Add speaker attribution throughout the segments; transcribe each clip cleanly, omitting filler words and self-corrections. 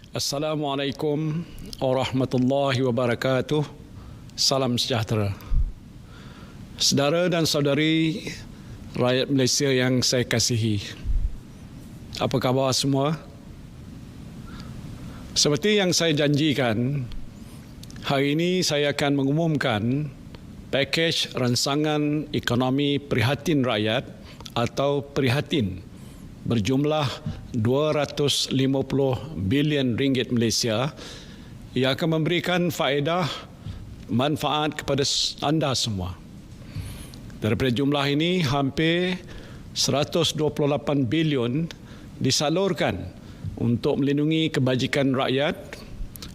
Speaker 1: Assalamualaikum warahmatullahi wabarakatuh. Salam sejahtera. Saudara dan saudari rakyat Malaysia yang saya kasihi. Apa khabar semua? Seperti yang saya janjikan, hari ini saya akan mengumumkan pakej ransangan ekonomi prihatin rakyat atau prihatin berjumlah 250 bilion ringgit Malaysia yang akan memberikan faedah manfaat kepada anda semua. Daripada jumlah ini, hampir 128 bilion disalurkan untuk melindungi kebajikan rakyat,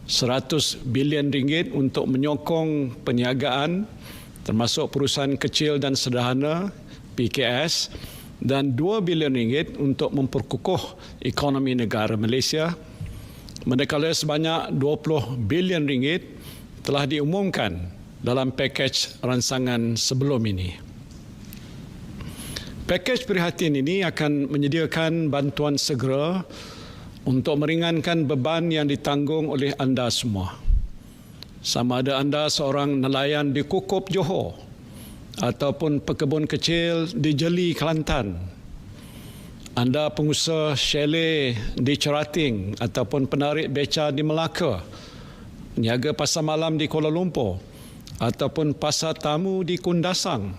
Speaker 1: 100 bilion ringgit untuk menyokong perniagaan termasuk perusahaan kecil dan sederhana PKS, dan 2 bilion ringgit untuk memperkukuh ekonomi negara Malaysia, manakala sebanyak 20 bilion ringgit telah diumumkan dalam pakej ransangan sebelum ini. Pakej prihatin ini akan menyediakan bantuan segera untuk meringankan beban yang ditanggung oleh anda semua. Sama ada anda seorang nelayan di Kukup, Johor, ataupun pekebun kecil di Jeli, Kelantan, anda pengusaha chalet di Cerating ataupun penarik beca di Melaka, peniaga pasar malam di Kuala Lumpur ataupun pasar tamu di Kundasang,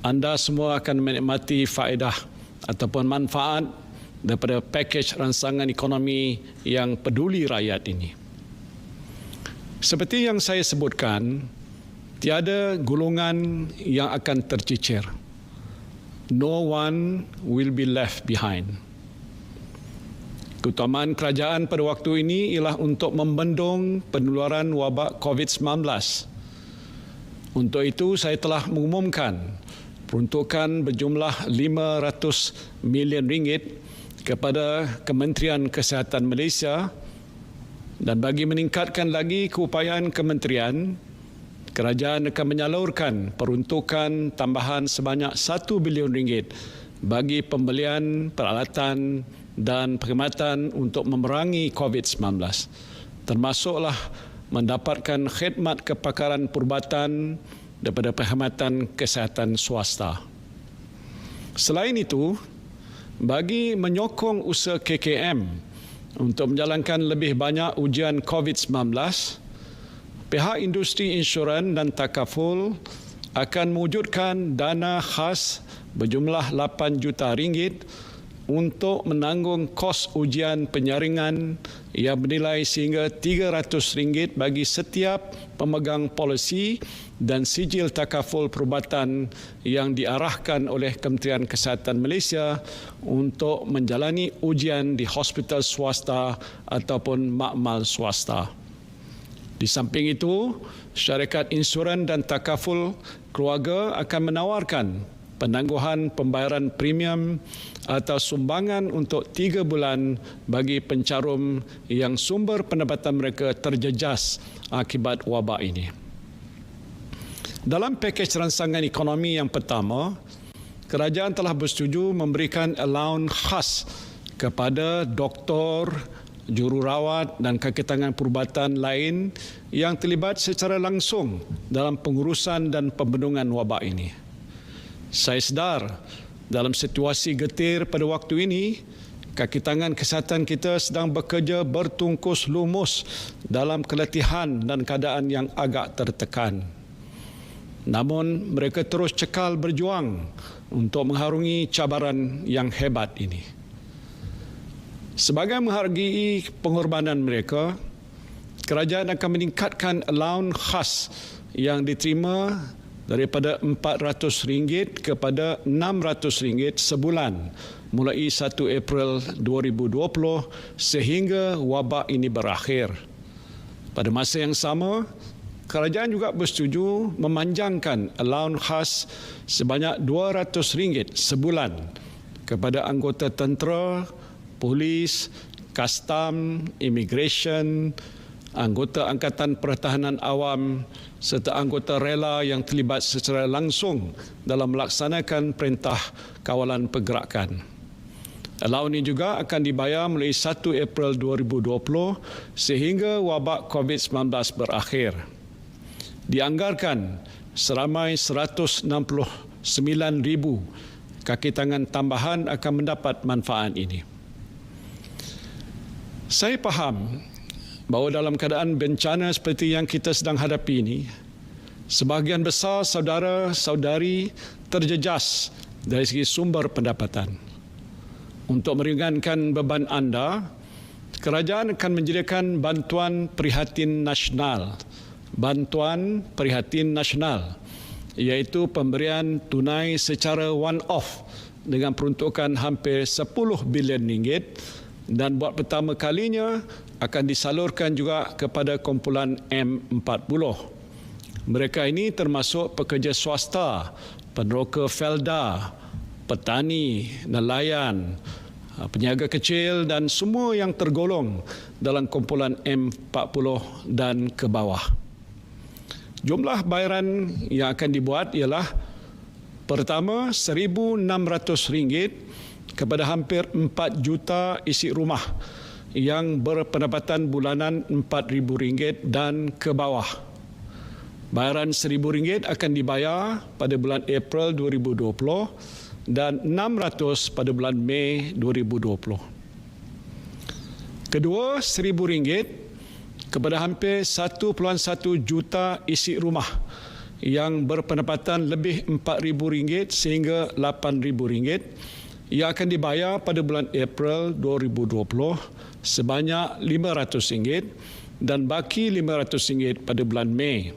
Speaker 1: anda semua akan menikmati faedah ataupun manfaat daripada pakej ransangan ekonomi yang peduli rakyat ini. Seperti yang saya sebutkan, tiada golongan yang akan tercicir. No one will be left behind. Keutamaan kerajaan pada waktu ini ialah untuk membendung penularan wabak COVID-19. Untuk itu, saya telah mengumumkan peruntukan berjumlah 500 milion ringgit kepada Kementerian Kesihatan Malaysia, dan bagi meningkatkan lagi keupayaan kementerian, kerajaan akan menyalurkan peruntukan tambahan sebanyak 1 bilion ringgit bagi pembelian peralatan dan perkhidmatan untuk memerangi COVID-19, termasuklah mendapatkan khidmat kepakaran perubatan daripada perkhidmatan kesihatan swasta. Selain itu, bagi menyokong usaha KKM untuk menjalankan lebih banyak ujian COVID-19, pihak industri insurans dan takaful akan mewujudkan dana khas berjumlah 8 juta ringgit untuk menanggung kos ujian penyaringan yang bernilai sehingga 300 ringgit bagi setiap pemegang polisi dan sijil takaful perubatan yang diarahkan oleh Kementerian Kesihatan Malaysia untuk menjalani ujian di hospital swasta ataupun makmal swasta. Di samping itu, syarikat insurans dan takaful keluarga akan menawarkan penangguhan pembayaran premium atau sumbangan untuk 3 bulan bagi pencarum yang sumber pendapatan mereka terjejas akibat wabak ini. Dalam pakej ransangan ekonomi yang pertama, kerajaan telah bersetuju memberikan allowance khas kepada doktor, jururawat dan kaki tangan perubatan lain yang terlibat secara langsung dalam pengurusan dan pembendungan wabak ini. Saya sedar dalam situasi getir pada waktu ini, kaki tangan kesihatan kita sedang bekerja bertungkus lumus dalam keletihan dan keadaan yang agak tertekan. Namun mereka terus cekal berjuang untuk mengharungi cabaran yang hebat ini. Sebagai menghargai pengorbanan mereka, kerajaan akan meningkatkan allowance khas yang diterima daripada RM400 kepada RM600 sebulan mulai 1 April 2020 sehingga wabak ini berakhir. Pada masa yang sama, kerajaan juga bersetuju memanjangkan allowance khas sebanyak RM200 sebulan kepada anggota tentera, polis, kastam, imigresen, anggota Angkatan Pertahanan Awam serta anggota rela yang terlibat secara langsung dalam melaksanakan perintah kawalan pergerakan. Allowance ini juga akan dibayar mulai 1 April 2020 sehingga wabak COVID-19 berakhir. Dianggarkan seramai 169,000 kaki tangan tambahan akan mendapat manfaat ini. Saya faham bahawa dalam keadaan bencana seperti yang kita sedang hadapi ini, sebahagian besar saudara-saudari terjejas dari segi sumber pendapatan. Untuk meringankan beban anda, kerajaan akan menyediakan bantuan prihatin nasional. Bantuan prihatin nasional, iaitu pemberian tunai secara one-off dengan peruntukan hampir 10 bilion ringgit dan buat pertama kalinya akan disalurkan juga kepada kumpulan M40. Mereka ini termasuk pekerja swasta, peneroka felda, petani, nelayan, peniaga kecil dan semua yang tergolong dalam kumpulan M40 dan ke bawah. Jumlah bayaran yang akan dibuat ialah pertama RM1,600 kepada hampir 4 juta isi rumah yang berpendapatan bulanan RM4,000 dan ke bawah. Bayaran RM1,000 akan dibayar pada bulan April 2020 dan RM600 pada bulan Mei 2020. Kedua, RM1,000 kepada hampir 1.1 juta isi rumah yang berpendapatan lebih RM4,000 sehingga RM8,000 yang akan dibayar pada bulan April 2020 sebanyak RM500 dan baki RM500 pada bulan Mei.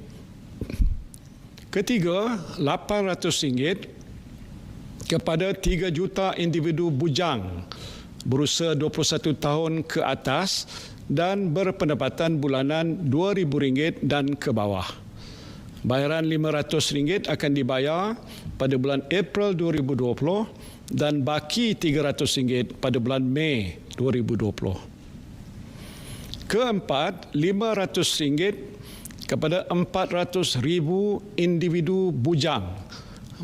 Speaker 1: Ketiga, RM800 kepada 3 juta individu bujang berusia 21 tahun ke atas dan berpendapatan bulanan RM2,000 dan ke bawah. Bayaran RM500 akan dibayar pada bulan April 2020 dan baki RM300 pada bulan Mei 2020. Keempat, RM500 kepada 400,000 individu bujang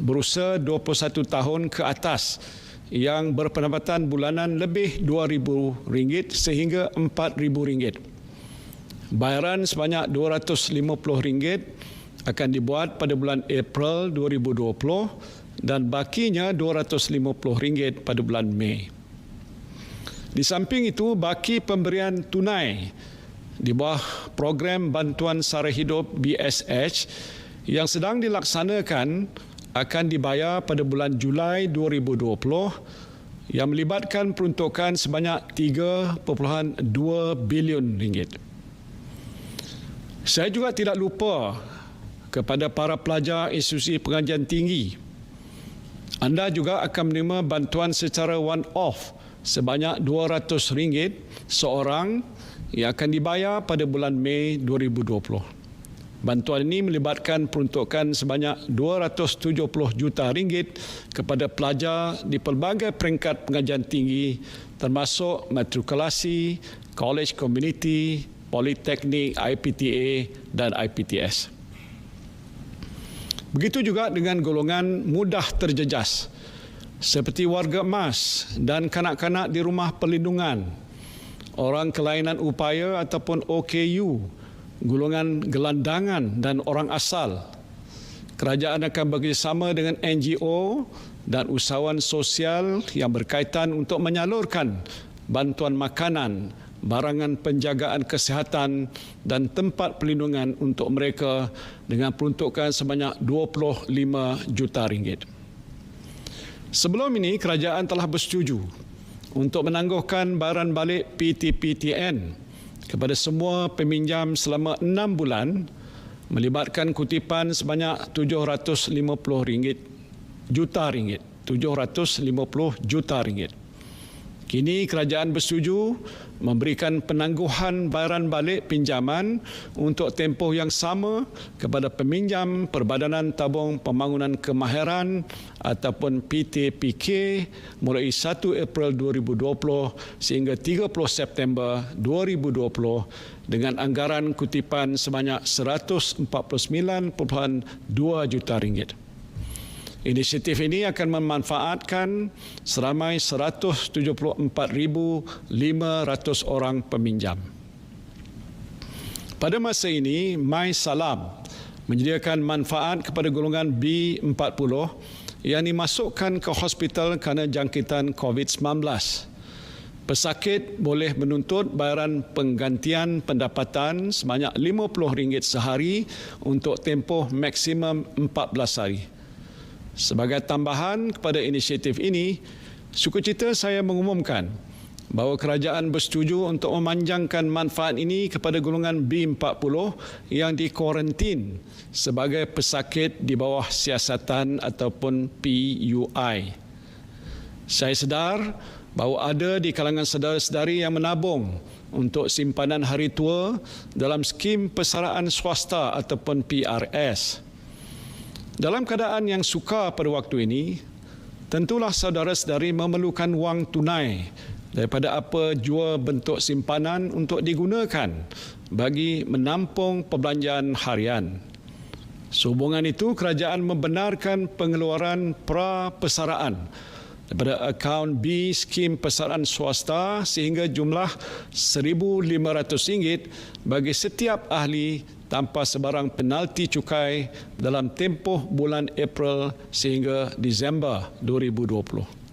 Speaker 1: berusia 21 tahun ke atas yang berpendapatan bulanan lebih RM2,000 sehingga RM4,000. Bayaran sebanyak RM250 akan dibuat pada bulan April 2020 dan bakinya RM250 pada bulan Mei. Di samping itu, baki pemberian tunai di bawah program bantuan sara hidup BSH yang sedang dilaksanakan akan dibayar pada bulan Julai 2020 yang melibatkan peruntukan sebanyak RM3.2 bilion. Saya juga tidak lupa kepada para pelajar institusi pengajian tinggi. Anda juga akan menerima bantuan secara one-off sebanyak RM200 seorang yang akan dibayar pada bulan Mei 2020. Bantuan ini melibatkan peruntukan sebanyak RM270 juta kepada pelajar di pelbagai peringkat pengajian tinggi termasuk matrikulasi, college community, politeknik, IPTA dan IPTS. Begitu juga dengan golongan mudah terjejas seperti warga emas dan kanak-kanak di rumah perlindungan, orang kelainan upaya ataupun OKU, golongan gelandangan dan orang asal. Kerajaan akan bekerjasama dengan NGO dan usahawan sosial yang berkaitan untuk menyalurkan bantuan makanan, barangan penjagaan kesihatan dan tempat perlindungan untuk mereka dengan peruntukan sebanyak RM25 juta. Sebelum ini, kerajaan telah bersetuju untuk menangguhkan bayaran balik PTPTN kepada semua peminjam selama 6 bulan melibatkan kutipan sebanyak RM750 juta. RM750 juta. Kini kerajaan bersetuju memberikan penangguhan bayaran balik pinjaman untuk tempoh yang sama kepada peminjam Perbadanan Tabung Pembangunan Kemahiran ataupun PTPK mulai 1 April 2020 sehingga 30 September 2020 dengan anggaran kutipan sebanyak RM149.2 juta. Inisiatif ini akan memanfaatkan seramai 174,500 orang peminjam. Pada masa ini, MySalam menyediakan manfaat kepada golongan B40 yang dimasukkan ke hospital kerana jangkitan COVID-19. Pesakit boleh menuntut bayaran penggantian pendapatan sebanyak RM50 sehari untuk tempoh maksimum 14 hari. Sebagai tambahan kepada inisiatif ini, sukacita saya mengumumkan bahawa kerajaan bersetuju untuk memanjangkan manfaat ini kepada golongan B40 yang dikuarantin sebagai pesakit di bawah siasatan ataupun PUI. Saya sedar bahawa ada di kalangan saudara-saudari yang menabung untuk simpanan hari tua dalam skim persaraan swasta ataupun PRS. Dalam keadaan yang sukar pada waktu ini, tentulah saudara-saudari memerlukan wang tunai daripada apa jua bentuk simpanan untuk digunakan bagi menampung perbelanjaan harian. Sehubungan itu, kerajaan membenarkan pengeluaran pra-persaraan daripada akaun B skim persaraan swasta sehingga jumlah RM1,500 bagi setiap ahli tanpa sebarang penalti cukai dalam tempoh bulan April sehingga Disember 2020.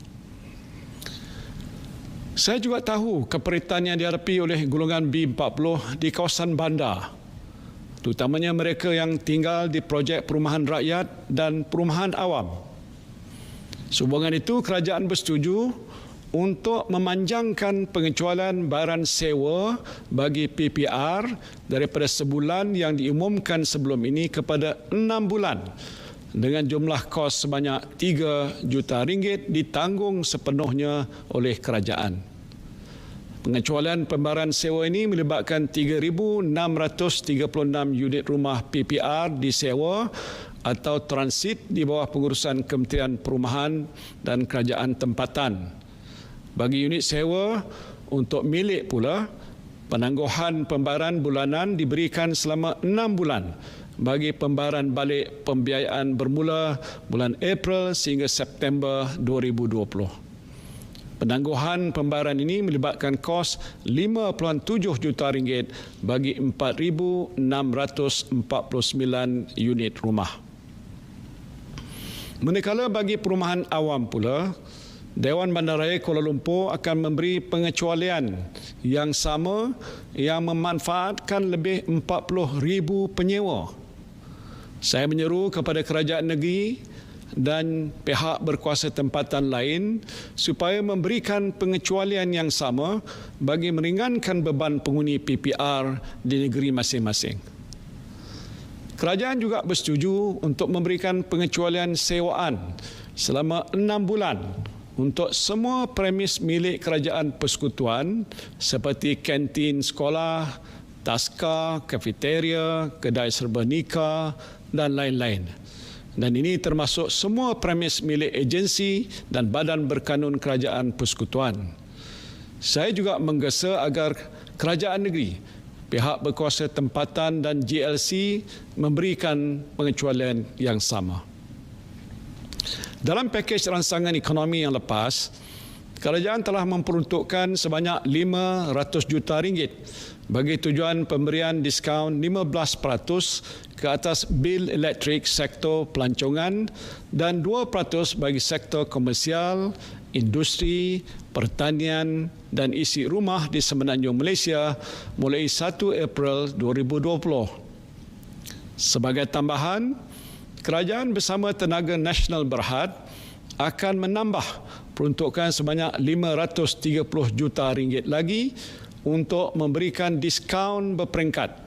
Speaker 1: Saya juga tahu keperitan yang dihadapi oleh golongan B40 di kawasan bandar, terutamanya mereka yang tinggal di projek perumahan rakyat dan perumahan awam. Sehubungan itu, kerajaan bersetuju untuk memanjangkan pengecualian bayaran sewa bagi PPR daripada sebulan yang diumumkan sebelum ini kepada 6 bulan dengan jumlah kos sebanyak RM3 juta ditanggung sepenuhnya oleh kerajaan. Pengecualian pembayaran sewa ini melibatkan 3,636 unit rumah PPR disewa atau transit di bawah pengurusan Kementerian Perumahan dan Kerajaan Tempatan. Bagi unit sewa untuk milik pula, penangguhan pembayaran bulanan diberikan selama 6 bulan bagi pembayaran balik pembiayaan bermula bulan April sehingga September 2020. Penangguhan pembayaran ini melibatkan kos RM5.7 juta bagi 4,649 unit rumah. Manakala bagi perumahan awam pula, Dewan Bandaraya Kuala Lumpur akan memberi pengecualian yang sama yang memanfaatkan lebih 40,000 penyewa. Saya menyeru kepada kerajaan negeri dan pihak berkuasa tempatan lain supaya memberikan pengecualian yang sama bagi meringankan beban penghuni PPR di negeri masing-masing. Kerajaan juga bersetuju untuk memberikan pengecualian sewaan selama 6 bulan untuk semua premis milik kerajaan persekutuan seperti kantin sekolah, taska, kafeteria, kedai serba nikah dan lain-lain. Dan ini termasuk semua premis milik agensi dan badan berkanun kerajaan persekutuan. Saya juga menggesa agar kerajaan negeri, pihak berkuasa tempatan dan GLC memberikan pengecualian yang sama. Dalam pakej rangsangan ekonomi yang lepas, kerajaan telah memperuntukkan sebanyak RM500 juta bagi tujuan pemberian diskaun 15% ke atas bil elektrik sektor pelancongan dan 2% bagi sektor komersial, industri, pertanian dan isi rumah di Semenanjung Malaysia mulai 1 April 2020. Sebagai tambahan, kerajaan bersama Tenaga Nasional Berhad akan menambah peruntukan sebanyak RM530 juta lagi untuk memberikan diskaun berperingkat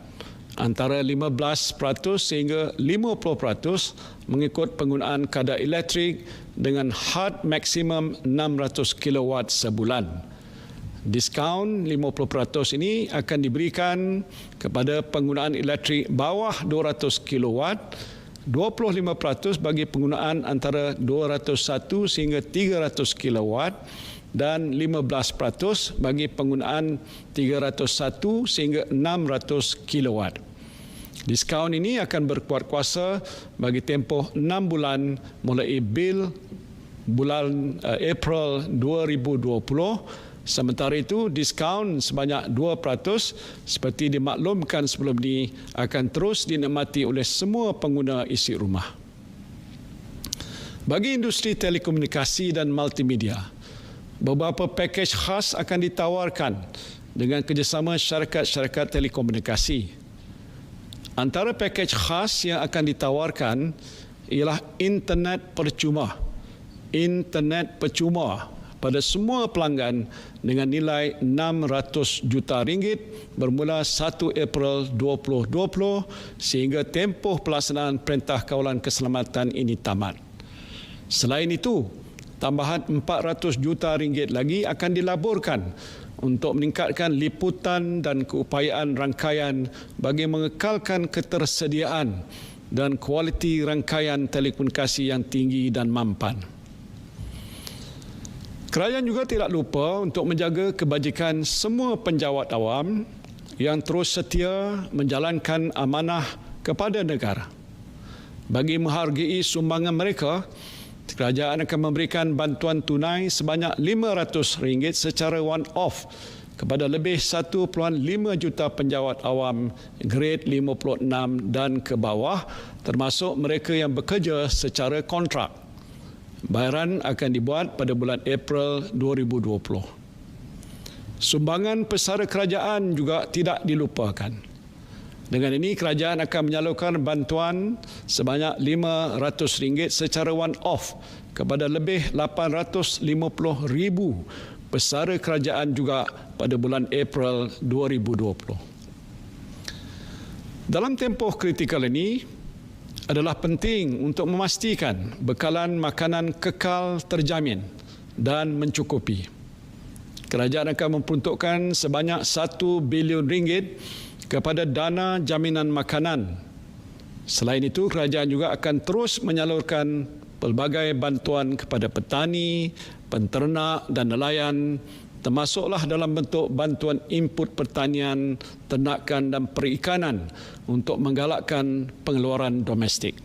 Speaker 1: antara 15% sehingga 50% mengikut penggunaan kadar elektrik dengan had maksimum 600 kW sebulan. Diskaun 50% ini akan diberikan kepada penggunaan elektrik bawah 200 kW, 25% bagi penggunaan antara 201 sehingga 300 kW dan 15% bagi penggunaan 301 sehingga 600 kW. Diskaun ini akan berkuat kuasa bagi tempoh 6 bulan mulai bil bulan April 2020. Sementara itu, diskaun sebanyak 2% seperti dimaklumkan sebelum ini akan terus dinikmati oleh semua pengguna isi rumah. Bagi industri telekomunikasi dan multimedia, beberapa pakej khas akan ditawarkan dengan kerjasama syarikat-syarikat telekomunikasi. Antara pakej khas yang akan ditawarkan ialah internet percuma. Internet percuma pada semua pelanggan dengan nilai RM600 juta bermula 1 April 2020 sehingga tempoh pelaksanaan Perintah Kawalan Keselamatan ini tamat. Selain itu, tambahan RM400 juta lagi akan dilaburkan untuk meningkatkan liputan dan keupayaan rangkaian bagi mengekalkan ketersediaan dan kualiti rangkaian telekomunikasi yang tinggi dan mampan. Kerajaan juga tidak lupa untuk menjaga kebajikan semua penjawat awam yang terus setia menjalankan amanah kepada negara. Bagi menghargai sumbangan mereka, kerajaan akan memberikan bantuan tunai sebanyak RM500 secara one-off kepada lebih 1.5 juta penjawat awam grade 56 dan ke bawah, termasuk mereka yang bekerja secara kontrak. Bayaran akan dibuat pada bulan April 2020. Sumbangan pesara kerajaan juga tidak dilupakan. Dengan ini, kerajaan akan menyalurkan bantuan sebanyak RM500 secara one-off kepada lebih 850,000 pesara kerajaan juga pada bulan April 2020. Dalam tempoh kritikal ini, adalah penting untuk memastikan bekalan makanan kekal terjamin dan mencukupi. Kerajaan akan memperuntukkan sebanyak RM1 bilion kepada dana jaminan makanan. Selain itu, kerajaan juga akan terus menyalurkan pelbagai bantuan kepada petani, penternak dan nelayan, termasuklah dalam bentuk bantuan input pertanian, ternakan dan perikanan untuk menggalakkan pengeluaran domestik.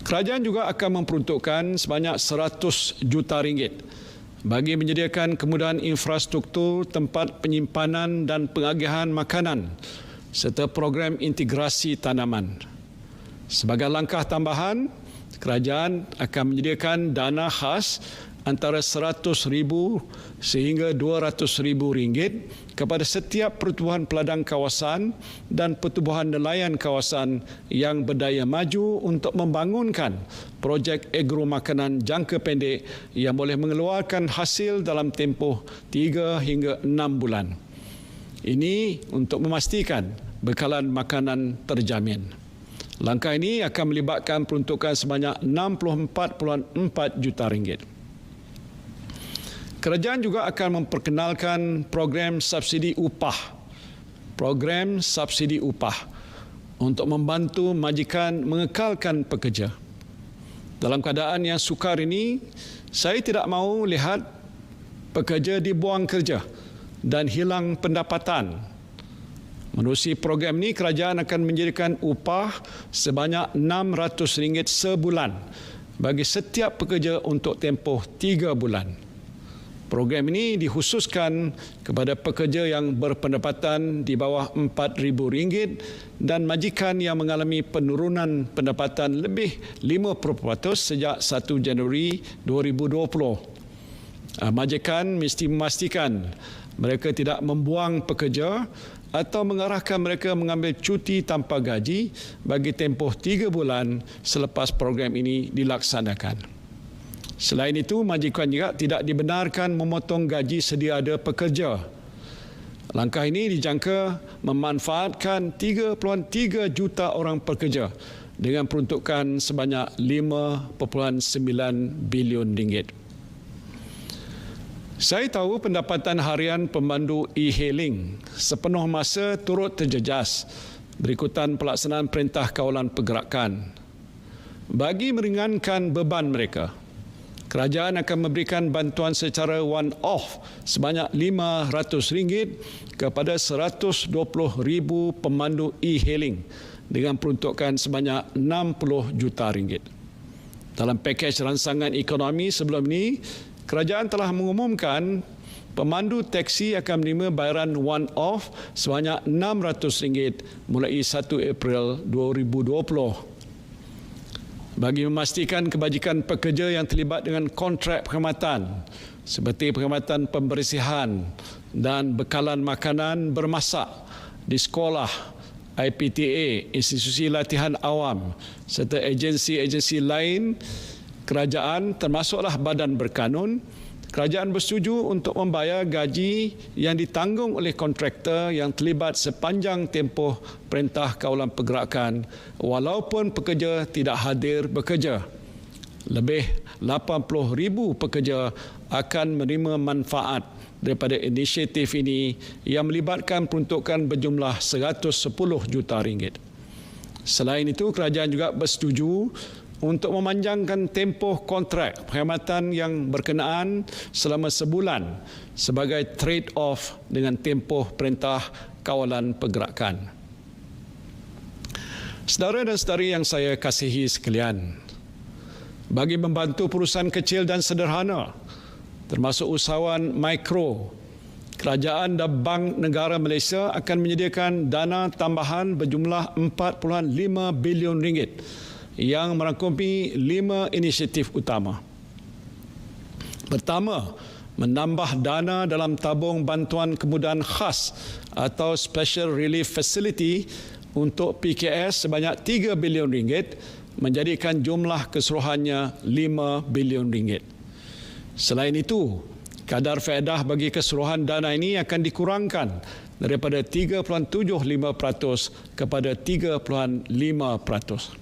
Speaker 1: Kerajaan juga akan memperuntukkan sebanyak RM100 juta bagi menyediakan kemudahan infrastruktur tempat penyimpanan dan pengagihan makanan serta program integrasi tanaman. Sebagai langkah tambahan, kerajaan akan menyediakan dana khas antara RM100,000 sehingga RM200,000 kepada setiap pertubuhan peladang kawasan dan pertubuhan nelayan kawasan yang berdaya maju untuk membangunkan projek agro makanan jangka pendek yang boleh mengeluarkan hasil dalam tempoh 3 hingga 6 bulan. Ini untuk memastikan bekalan makanan terjamin. Langkah ini akan melibatkan peruntukan sebanyak RM64.4 juta. Kerajaan juga akan memperkenalkan program subsidi upah untuk membantu majikan mengekalkan pekerja. Dalam keadaan yang sukar ini, saya tidak mahu lihat pekerja dibuang kerja dan hilang pendapatan. Menerusi program ini, kerajaan akan menjadikan upah sebanyak RM600 sebulan bagi setiap pekerja untuk tempoh 3 bulan. Program ini dikhususkan kepada pekerja yang berpendapatan di bawah RM4,000 dan majikan yang mengalami penurunan pendapatan lebih 5% sejak 1 Januari 2020. Majikan mesti memastikan mereka tidak membuang pekerja atau mengarahkan mereka mengambil cuti tanpa gaji bagi tempoh 3 bulan selepas program ini dilaksanakan. Selain itu, majikan juga tidak dibenarkan memotong gaji sedia ada pekerja. Langkah ini dijangka memanfaatkan 3.3 juta orang pekerja dengan peruntukan sebanyak RM5.9 bilion. Saya tahu pendapatan harian pemandu e-hailing sepenuh masa turut terjejas berikutan pelaksanaan Perintah Kawalan Pergerakan. Bagi meringankan beban mereka, kerajaan akan memberikan bantuan secara one-off sebanyak RM500 kepada 120,000 pemandu e-hailing dengan peruntukan sebanyak RM60 juta. Dalam pakej rangsangan ekonomi sebelum ini, kerajaan telah mengumumkan pemandu teksi akan menerima bayaran one-off sebanyak RM600 mulai 1 April 2020. Bagi memastikan kebajikan pekerja yang terlibat dengan kontrak perkhidmatan seperti perkhidmatan pembersihan dan bekalan makanan bermasak di sekolah, IPTA, institusi latihan awam serta agensi-agensi lain kerajaan termasuklah badan berkanun, kerajaan bersetuju untuk membayar gaji yang ditanggung oleh kontraktor yang terlibat sepanjang tempoh Perintah Kawalan Pergerakan walaupun pekerja tidak hadir bekerja. Lebih 80,000 pekerja akan menerima manfaat daripada inisiatif ini yang melibatkan peruntukan berjumlah RM110 juta. Selain itu, kerajaan juga bersetuju untuk memanjangkan tempoh kontrak perkhidmatan yang berkenaan selama sebulan sebagai trade-off dengan tempoh Perintah Kawalan Pergerakan. Saudara dan saudari yang saya kasihi sekalian, bagi membantu perusahaan kecil dan sederhana, termasuk usahawan mikro, kerajaan dan Bank Negara Malaysia akan menyediakan dana tambahan berjumlah RM4.5 bilion yang merangkumi 5 inisiatif utama. Pertama, menambah dana dalam tabung bantuan kemudahan khas atau Special Relief Facility untuk PKS sebanyak RM3 bilion menjadikan jumlah keseluruhannya RM5 bilion. Selain itu, kadar faedah bagi keseluruhan dana ini akan dikurangkan daripada 3.75% kepada 3.5%.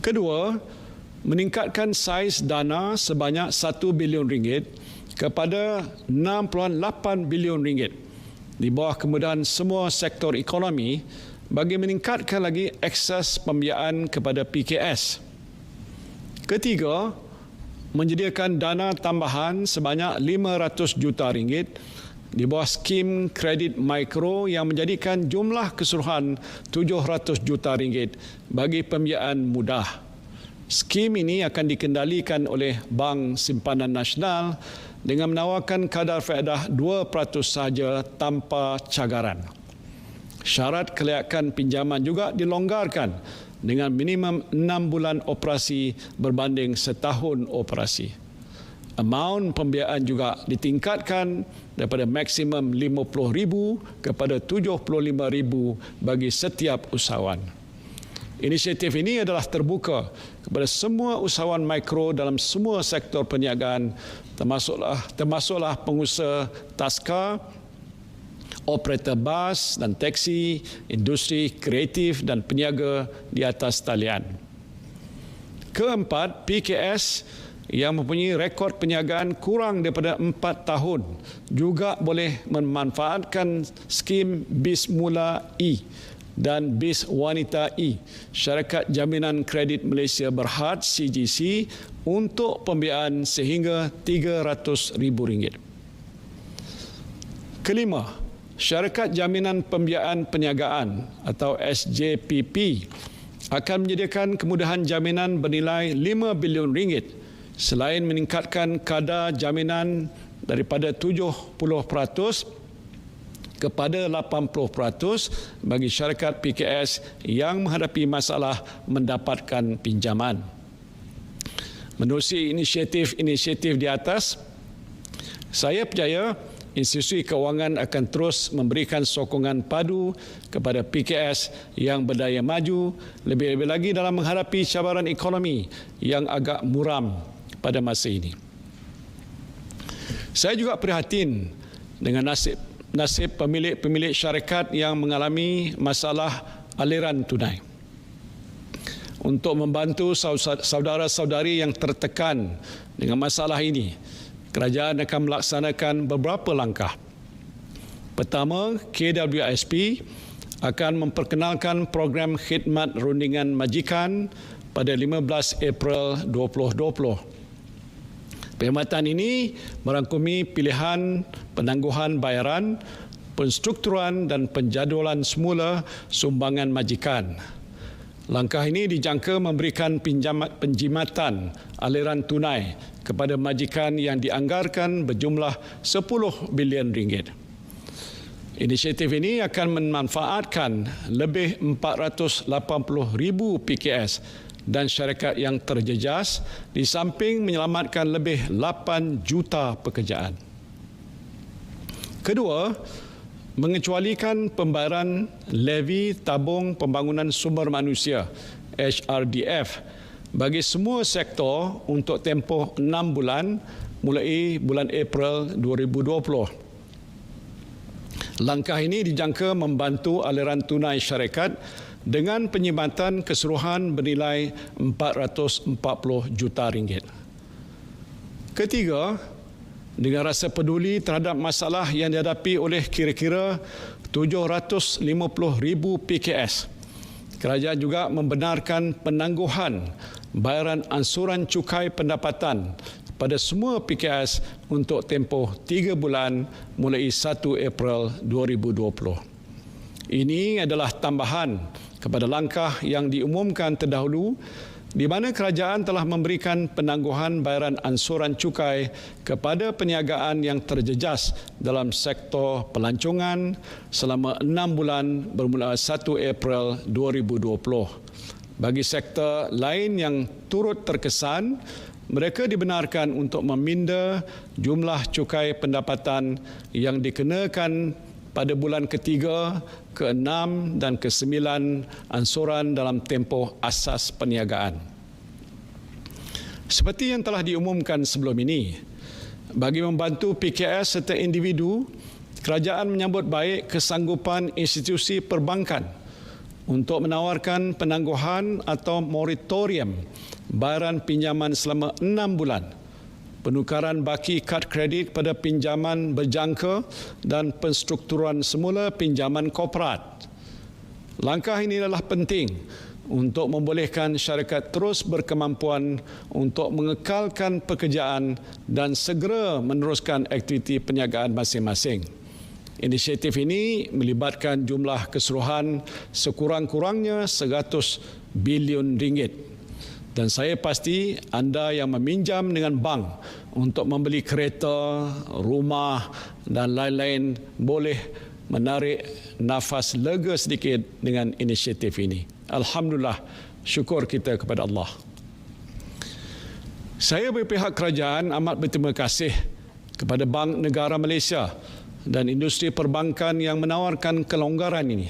Speaker 1: Kedua, meningkatkan saiz dana sebanyak RM1 bilion kepada RM6.8 bilion di bawah kemudahan semua sektor ekonomi bagi meningkatkan lagi akses pembiayaan kepada PKS. Ketiga, menyediakan dana tambahan sebanyak RM500 juta di bawah skim kredit mikro yang menjadikan jumlah keseluruhan RM700 juta bagi pembiayaan mudah. Skim ini akan dikendalikan oleh Bank Simpanan Nasional dengan menawarkan kadar faedah 2% sahaja tanpa cagaran. Syarat kelayakan pinjaman juga dilonggarkan dengan minimum 6 bulan operasi berbanding setahun operasi. Amaun pembiayaan juga ditingkatkan daripada maksimum RM50,000 kepada RM75,000 bagi setiap usahawan. Inisiatif ini adalah terbuka kepada semua usahawan mikro dalam semua sektor perniagaan, termasuklah pengusaha taska, operator bas dan teksi, industri kreatif dan peniaga di atas talian. Keempat, PKS yang mempunyai rekod perniagaan kurang daripada 4 tahun juga boleh memanfaatkan skim BIS Mula E dan BIS Wanita E, Syarikat Jaminan Kredit Malaysia Berhad CGC, untuk pembiayaan sehingga RM300,000. Kelima, Syarikat Jaminan Pembiayaan Perniagaan atau SJPP akan menyediakan kemudahan jaminan bernilai RM5 bilion selain meningkatkan kadar jaminan daripada 70% kepada 80% bagi syarikat PKS yang menghadapi masalah mendapatkan pinjaman. Menerusi inisiatif di atas, saya percaya institusi kewangan akan terus memberikan sokongan padu kepada PKS yang berdaya maju, lebih-lebih lagi dalam menghadapi cabaran ekonomi yang agak muram pada masa ini. Saya juga prihatin dengan nasib pemilik-pemilik syarikat yang mengalami masalah aliran tunai. Untuk membantu saudara-saudari yang tertekan dengan masalah ini, kerajaan akan melaksanakan beberapa langkah. Pertama, KWSP akan memperkenalkan program khidmat rundingan majikan pada 15 April 2020. Perkhidmatan ini merangkumi pilihan penangguhan bayaran, penstrukturan dan penjadualan semula sumbangan majikan. Langkah ini dijangka memberikan penjimatan aliran tunai kepada majikan yang dianggarkan berjumlah 10 bilion ringgit. Inisiatif ini akan memanfaatkan lebih 480,000 PKS dan syarikat yang terjejas di samping menyelamatkan lebih 8 juta pekerjaan. Kedua, mengecualikan pembayaran levy tabung pembangunan sumber manusia HRDF bagi semua sektor untuk tempoh 6 bulan mulai bulan April 2020. Langkah ini dijangka membantu aliran tunai syarikat dengan penyimatan keseluruhan bernilai 440 juta ringgit. Ketiga, dengan rasa peduli terhadap masalah yang dihadapi oleh kira-kira 750,000 PKS, kerajaan juga membenarkan penangguhan bayaran ansuran cukai pendapatan pada semua PKS untuk tempoh 3 bulan mulai 1 April 2020. Ini adalah tambahan kepada langkah yang diumumkan terdahulu di mana kerajaan telah memberikan penangguhan bayaran ansuran cukai kepada perniagaan yang terjejas dalam sektor pelancongan selama 6 bulan bermula 1 April 2020. Bagi sektor lain yang turut terkesan, mereka dibenarkan untuk meminda jumlah cukai pendapatan yang dikenakan pada bulan ketiga, ke-6 dan ke-9 ansuran dalam tempoh asas perniagaan. Seperti yang telah diumumkan sebelum ini, bagi membantu PKS serta individu, kerajaan menyambut baik kesanggupan institusi perbankan untuk menawarkan penangguhan atau moratorium bayaran pinjaman selama 6 bulan, penukaran baki kad kredit pada pinjaman berjangka dan penstrukturan semula pinjaman korporat. Langkah ini adalah penting untuk membolehkan syarikat terus berkemampuan untuk mengekalkan pekerjaan dan segera meneruskan aktiviti perniagaan masing-masing. Inisiatif ini melibatkan jumlah keseluruhan sekurang-kurangnya 100 bilion ringgit. Dan saya pasti anda yang meminjam dengan bank untuk membeli kereta, rumah dan lain-lain boleh menarik nafas lega sedikit dengan inisiatif ini. Alhamdulillah, syukur kita kepada Allah. Saya berpihak kerajaan amat berterima kasih kepada Bank Negara Malaysia dan industri perbankan yang menawarkan kelonggaran ini.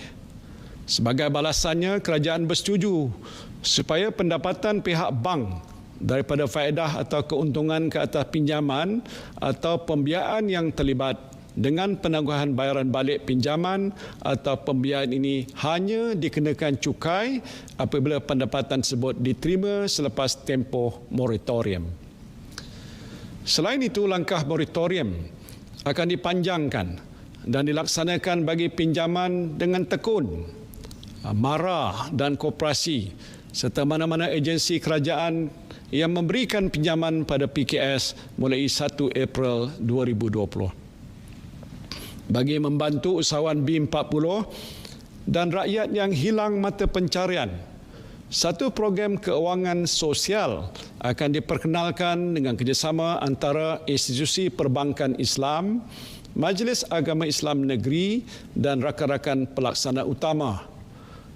Speaker 1: Sebagai balasannya, kerajaan bersetuju supaya pendapatan pihak bank daripada faedah atau keuntungan ke atas pinjaman atau pembiayaan yang terlibat dengan penangguhan bayaran balik pinjaman atau pembiayaan ini hanya dikenakan cukai apabila pendapatan tersebut diterima selepas tempoh moratorium. Selain itu, langkah moratorium akan dipanjangkan dan dilaksanakan bagi pinjaman dengan tekun, mara dan koperasi serta mana-mana agensi kerajaan yang memberikan pinjaman pada PKS mulai 1 April 2020. Bagi membantu usahawan B40 dan rakyat yang hilang mata pencarian, satu program keuangan sosial akan diperkenalkan dengan kerjasama antara institusi perbankan Islam, Majlis Agama Islam Negeri dan rakan-rakan pelaksana utama.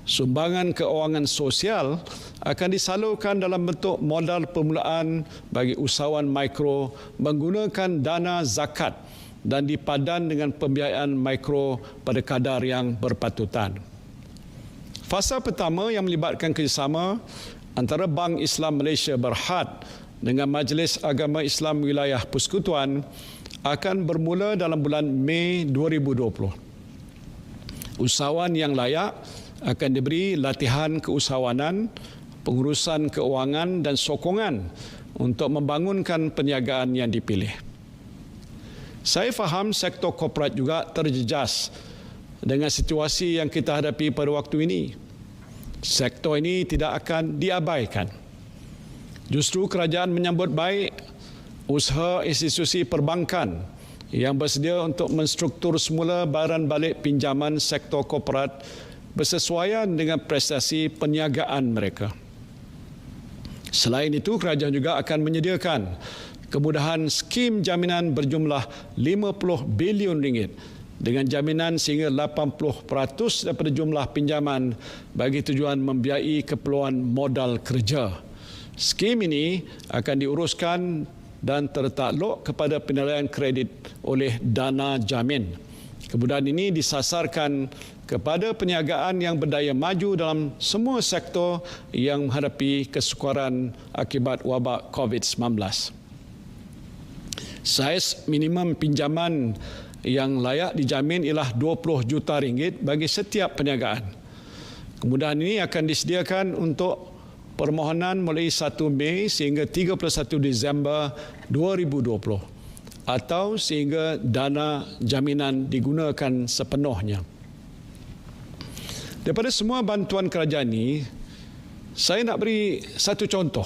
Speaker 1: Sumbangan keuangan sosial akan disalurkan dalam bentuk modal permulaan bagi usahawan mikro menggunakan dana zakat dan dipadan dengan pembiayaan mikro pada kadar yang berpatutan. Fasa pertama yang melibatkan kerjasama antara Bank Islam Malaysia Berhad dengan Majlis Agama Islam Wilayah Persekutuan akan bermula dalam bulan Mei 2020. Usahawan yang layak akan diberi latihan keusahawanan, pengurusan keuangan dan sokongan untuk membangunkan perniagaan yang dipilih. Saya faham sektor korporat juga terjejas dengan situasi yang kita hadapi pada waktu ini. Sektor ini tidak akan diabaikan. Justru kerajaan menyambut baik usaha institusi perbankan yang bersedia untuk menstruktur semula bayaran balik pinjaman sektor korporat bersesuaian dengan prestasi perniagaan mereka. Selain itu, kerajaan juga akan menyediakan kemudahan skim jaminan berjumlah 50 bilion ringgit dengan jaminan sehingga 80% daripada jumlah pinjaman bagi tujuan membiayai keperluan modal kerja. Skim ini akan diuruskan dan tertakluk kepada penilaian kredit oleh Dana Jamin. Kemudahan ini disasarkan kepada perniagaan yang berdaya maju dalam semua sektor yang menghadapi kesukaran akibat wabak COVID-19. Saiz minimum pinjaman yang layak dijamin ialah 20 juta ringgit bagi setiap perniagaan. Kemudahan ini akan disediakan untuk permohonan mulai 1 Mei sehingga 31 Disember 2020 atau sehingga dana jaminan digunakan sepenuhnya. Daripada semua bantuan kerajaan ini, saya nak beri satu contoh.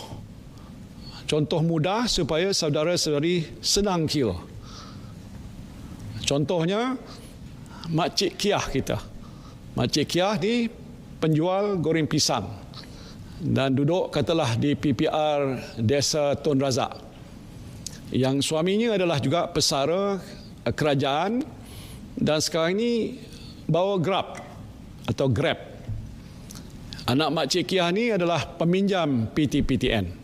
Speaker 1: Contoh mudah supaya saudara-saudari senang kira. Contohnya, Makcik Kiah kita. Makcik Kiah ni penjual goreng pisang dan duduk katalah di PPR Desa Tun Razak. Yang suaminya adalah juga pesara kerajaan dan sekarang ini bawa Grab. Anak Makcik Kiah ni adalah peminjam PTPTN.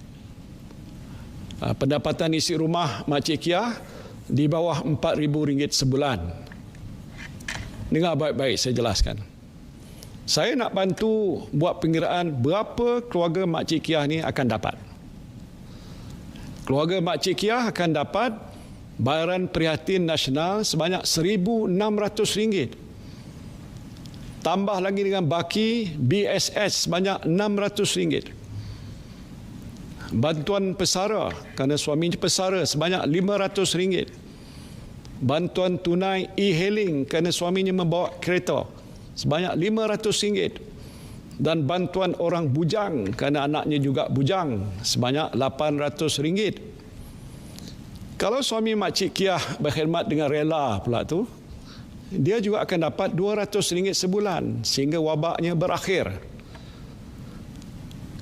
Speaker 1: Pendapatan isi rumah Makcik Kiah di bawah RM4,000 sebulan. Dengar baik-baik saya jelaskan. Saya nak bantu buat pengiraan berapa keluarga Makcik Kiah ni akan dapat. Keluarga Makcik Kiah akan dapat bayaran prihatin nasional sebanyak RM1,600. Tambah lagi dengan baki BSS sebanyak RM600. Bantuan pesara kerana suaminya pesara sebanyak RM500. Bantuan tunai e-hailing kerana suaminya membawa kereta sebanyak RM500. Dan bantuan orang bujang kerana anaknya juga bujang sebanyak RM800. Kalau suami Makcik Kiah berkhidmat dengan rela pula tu, dia juga akan dapat RM200 sebulan sehingga wabaknya berakhir.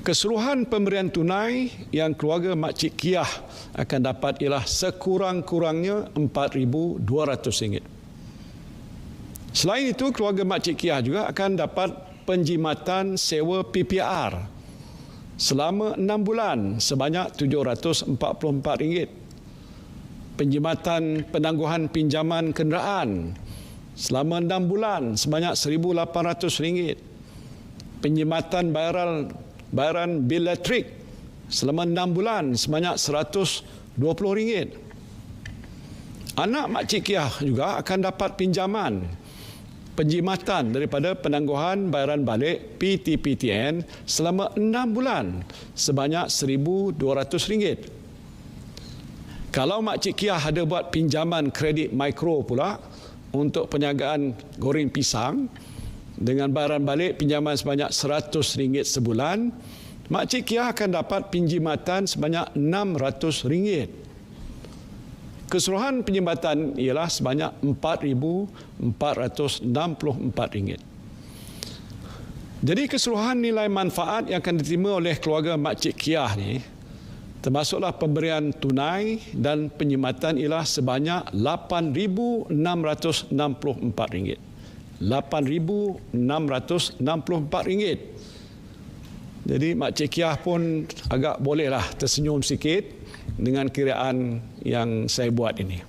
Speaker 1: Keseluruhan pemberian tunai yang keluarga Makcik Kiah akan dapat ialah sekurang-kurangnya RM4,200. Selain itu, keluarga Makcik Kiah juga akan dapat penjimatan sewa PPR selama 6 bulan sebanyak RM744. Penjimatan penangguhan pinjaman kenderaan selama 6 bulan sebanyak RM1,800. Penjimatan bayaran bil elektrik selama 6 bulan sebanyak RM120. Anak Makcik Kiah juga akan dapat pinjaman penjimatan daripada penangguhan bayaran balik PTPTN selama 6 bulan sebanyak RM1,200. Kalau Makcik Kiah ada buat pinjaman kredit mikro pula untuk perniagaan goreng pisang dengan bayaran balik pinjaman sebanyak RM100 sebulan, Makcik Kiah akan dapat pinjimatan sebanyak RM600. Keseluruhan penjimatan ialah sebanyak RM4,464. Jadi keseluruhan nilai manfaat yang akan diterima oleh keluarga Makcik Kiah ni, termasuklah pemberian tunai dan penjimatan ialah sebanyak RM8,664. RM8,664. Jadi Makcik Kiah pun agak bolehlah tersenyum sikit dengan kiraan yang saya buat ini.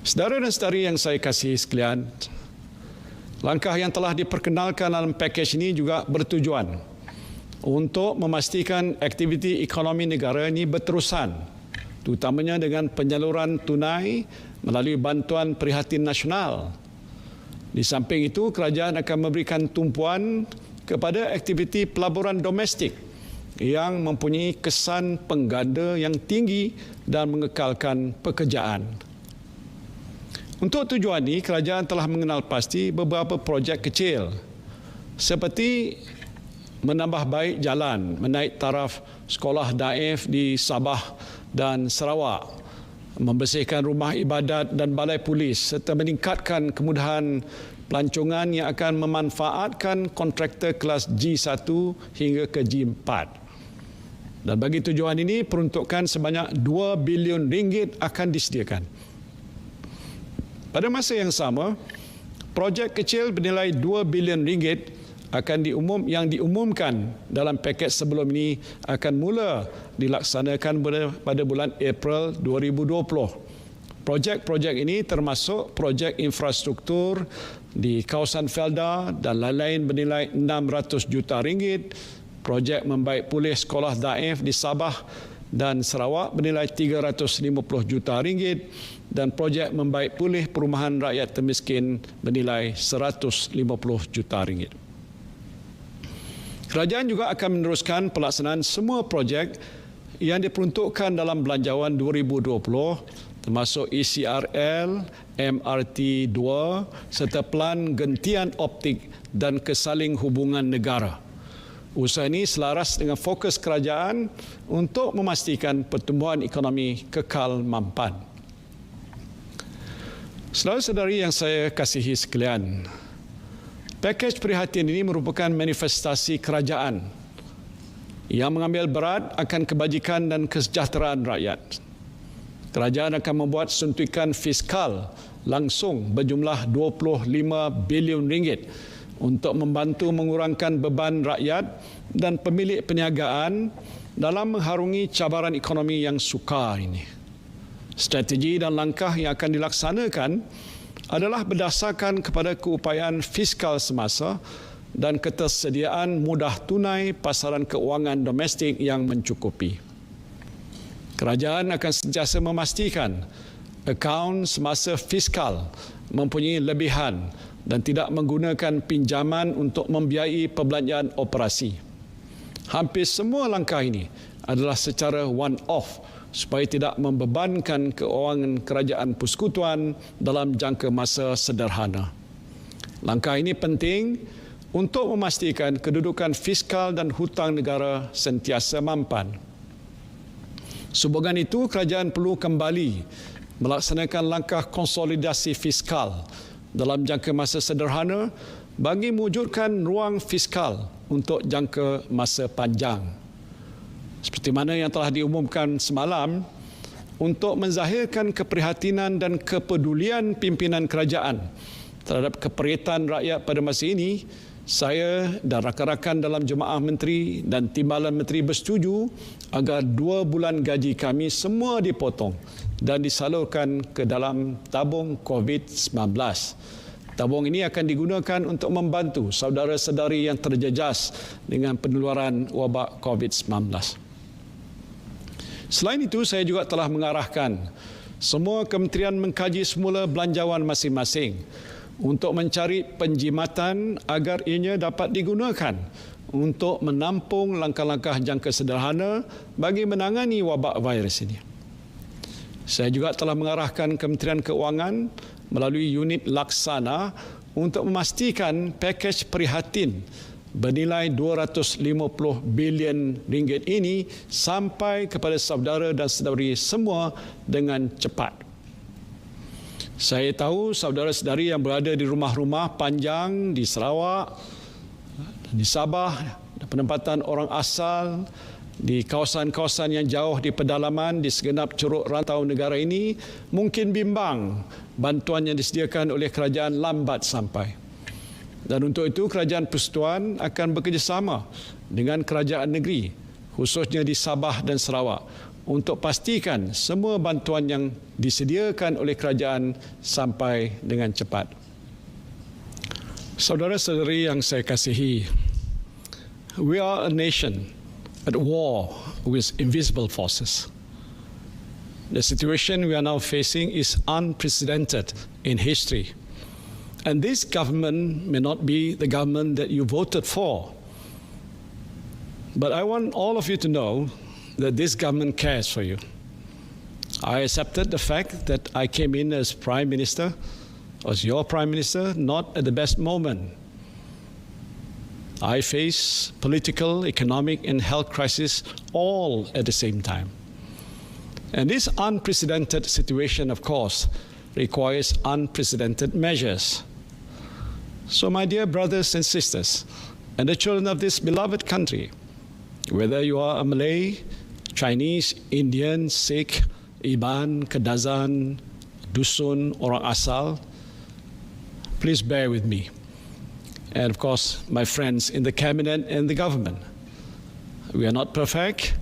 Speaker 1: Saudara dan saudari yang saya kasihi sekalian, langkah yang telah diperkenalkan dalam pakej ini juga bertujuan untuk memastikan aktiviti ekonomi negara ini berterusan, terutamanya dengan penyaluran tunai melalui bantuan prihatin nasional. Di samping itu, kerajaan akan memberikan tumpuan kepada aktiviti pelaburan domestik yang mempunyai kesan pengganda yang tinggi dan mengekalkan pekerjaan. Untuk tujuan ini, kerajaan telah mengenal pasti beberapa projek kecil seperti menambah baik jalan, menaik taraf sekolah daif di Sabah dan Sarawak, membersihkan rumah ibadat dan balai polis serta meningkatkan kemudahan pelancongan yang akan memanfaatkan kontraktor kelas G1 hingga ke G4. Dan bagi tujuan ini, peruntukan sebanyak 2 bilion ringgit akan disediakan. Pada masa yang sama, projek kecil bernilai 2 bilion ringgit yang diumumkan dalam paket sebelum ini akan mula dilaksanakan pada bulan April 2020. Projek-projek ini termasuk projek infrastruktur di kawasan Felda dan lain-lain bernilai 600 juta ringgit, projek membaik pulih sekolah daif di Sabah dan Sarawak bernilai 350 juta ringgit dan projek membaik pulih perumahan rakyat termiskin bernilai 150 juta ringgit. Kerajaan juga akan meneruskan pelaksanaan semua projek yang diperuntukkan dalam Belanjawan 2020 termasuk ECRL, MRT 2 serta Pelan Gentian Optik dan Kesaling Hubungan Negara. Usaha ini selaras dengan fokus kerajaan untuk memastikan pertumbuhan ekonomi kekal mampan. Saudara-saudari yang saya kasihi sekalian, pakej prihatin ini merupakan manifestasi kerajaan yang mengambil berat akan kebajikan dan kesejahteraan rakyat. Kerajaan akan membuat suntikan fiskal langsung berjumlah 25 bilion ringgit untuk membantu mengurangkan beban rakyat dan pemilik perniagaan dalam mengharungi cabaran ekonomi yang sukar ini. Strategi dan langkah yang akan dilaksanakan adalah berdasarkan kepada keupayaan fiskal semasa dan ketersediaan mudah tunai pasaran keuangan domestik yang mencukupi. Kerajaan akan sentiasa memastikan akaun semasa fiskal mempunyai lebihan dan tidak menggunakan pinjaman untuk membiayai perbelanjaan operasi. Hampir semua langkah ini adalah secara one-off supaya tidak membebankan keuangan kerajaan persekutuan dalam jangka masa sederhana. Langkah ini penting untuk memastikan kedudukan fiskal dan hutang negara sentiasa mampan. Sehubungan itu, kerajaan perlu kembali melaksanakan langkah konsolidasi fiskal dalam jangka masa sederhana bagi mewujudkan ruang fiskal untuk jangka masa panjang. Seperti mana yang telah diumumkan semalam, untuk menzahirkan keprihatinan dan kepedulian pimpinan kerajaan terhadap keperitan rakyat pada masa ini, saya dan rakan-rakan dalam Jemaah Menteri dan Timbalan Menteri bersetuju agar 2 bulan gaji kami semua dipotong dan disalurkan ke dalam tabung COVID-19. Tabung ini akan digunakan untuk membantu saudara-saudari yang terjejas dengan penularan wabak COVID-19. Selain itu, saya juga telah mengarahkan semua kementerian mengkaji semula belanjawan masing-masing untuk mencari penjimatan agar ianya dapat digunakan untuk menampung langkah-langkah jangka sederhana bagi menangani wabak virus ini. Saya juga telah mengarahkan Kementerian Keuangan melalui unit laksana untuk memastikan pakej prihatin bernilai 250 bilion ringgit ini sampai kepada saudara dan saudari semua dengan cepat. Saya tahu saudara-saudari yang berada di rumah-rumah panjang di Sarawak, di Sabah, penempatan orang asal, di kawasan-kawasan yang jauh di pedalaman di segenap curug rantau negara ini mungkin bimbang bantuan yang disediakan oleh kerajaan lambat sampai. Dan untuk itu, Kerajaan Persekutuan akan bekerjasama dengan kerajaan negeri, khususnya di Sabah dan Sarawak, untuk pastikan semua bantuan yang disediakan oleh kerajaan sampai dengan cepat. Saudara-saudari yang saya kasihi, we are a nation at war with invisible forces. The situation we are now facing is unprecedented in history. And this government may not be the government that you voted for. But I want all of you to know that this government cares for you. I accepted the fact that I came in as Prime Minister, as your Prime Minister, not at the best moment. I face political, economic, and health crisis all at the same time. And this unprecedented situation, of course, requires unprecedented measures. So, my dear brothers and sisters, and the children of this beloved country, whether you are a Malay, Chinese, Indian, Sikh, Iban, Kadazan, Dusun, orang asal, please bear with me. And of course, my friends in the cabinet and the government. We are not perfect,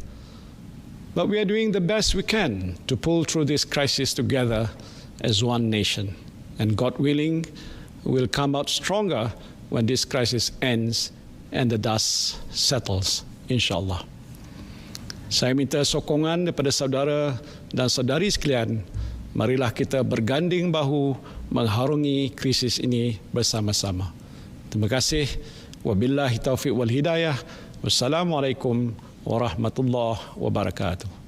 Speaker 1: but we are doing the best we can to pull through this crisis together as one nation. And God willing, we'll come out stronger when this crisis ends and the dust settles, insyaAllah. Saya minta sokongan daripada saudara dan saudari sekalian, marilah kita berganding bahu mengharungi krisis ini bersama-sama. Terima kasih. Wabillahi taufiq wal hidayah. Wassalamualaikum warahmatullahi wabarakatuh.